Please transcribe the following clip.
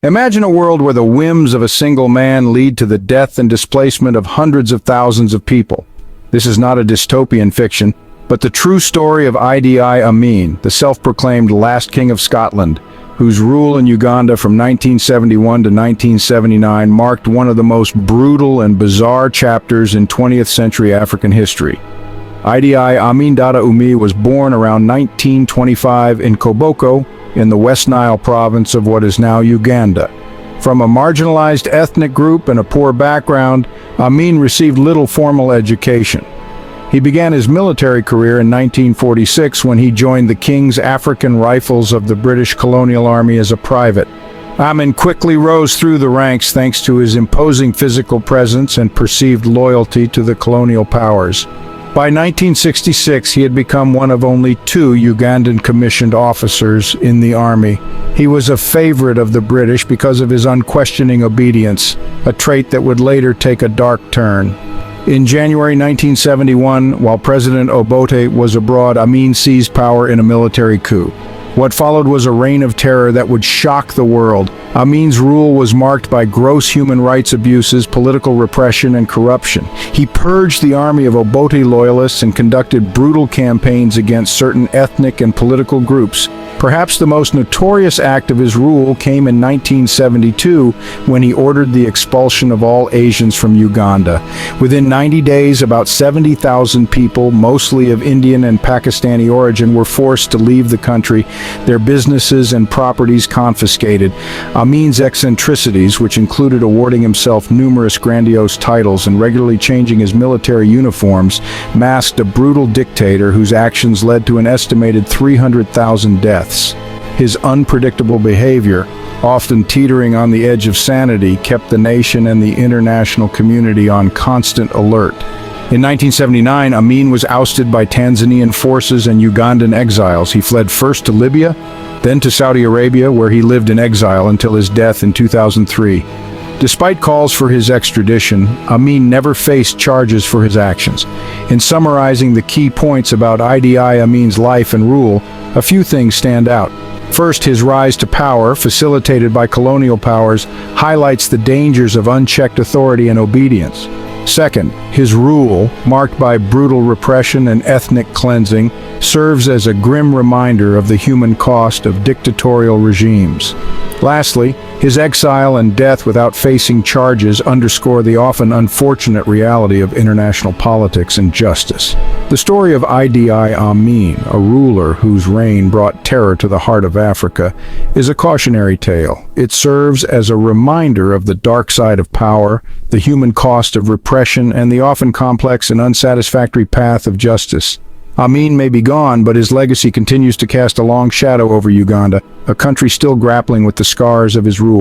Imagine a world where the whims of a single man lead to the death and displacement of hundreds of thousands of people. This is not a dystopian fiction, but the true story of Idi Amin, the self-proclaimed last king of Scotland, whose rule in Uganda from 1971 to 1979 marked one of the most brutal and bizarre chapters in 20th century African history. Idi Amin Dada Umi was born around 1925 in Koboko, in the West Nile province of what is now Uganda. From a marginalized ethnic group and a poor background, Amin received little formal education. He began his military career in 1946 when he joined the King's African Rifles of the British Colonial Army as a private. Amin quickly rose through the ranks thanks to his imposing physical presence and perceived loyalty to the colonial powers. By 1966, he had become one of only 2 Ugandan commissioned officers in the army. He was a favorite of the British because of his unquestioning obedience, a trait that would later take a dark turn. In January 1971, while President Obote was abroad, Amin seized power in a military coup. What followed was a reign of terror that would shock the world. Amin's rule was marked by gross human rights abuses, political repression, and corruption. He purged the army of Obote loyalists and conducted brutal campaigns against certain ethnic and political groups. Perhaps the most notorious act of his rule came in 1972 when he ordered the expulsion of all Asians from Uganda. Within 90 days, about 70,000 people, mostly of Indian and Pakistani origin, were forced to leave the country, their businesses and properties confiscated. Amin's eccentricities, which included awarding himself numerous grandiose titles and regularly changing his military uniforms, masked a brutal dictator whose actions led to an estimated 300,000 deaths. His unpredictable behavior, often teetering on the edge of sanity, kept the nation and the international community on constant alert. In 1979, Amin was ousted by Tanzanian forces and Ugandan exiles. He fled first to Libya, then to Saudi Arabia, where he lived in exile until his death in 2003. Despite calls for his extradition, Amin never faced charges for his actions. In summarizing the key points about Idi Amin's life and rule, a few things stand out. First, his rise to power, facilitated by colonial powers, highlights the dangers of unchecked authority and obedience. Second, his rule, marked by brutal repression and ethnic cleansing, serves as a grim reminder of the human cost of dictatorial regimes. Lastly, his exile and death without facing charges underscore the often unfortunate reality of international politics and justice. The story of Idi Amin, a ruler whose reign brought terror to the heart of Africa, is a cautionary tale. It serves as a reminder of the dark side of power, the human cost of repression, and the often complex and unsatisfactory path of justice. Amin may be gone, but his legacy continues to cast a long shadow over Uganda, a country still grappling with the scars of his rule.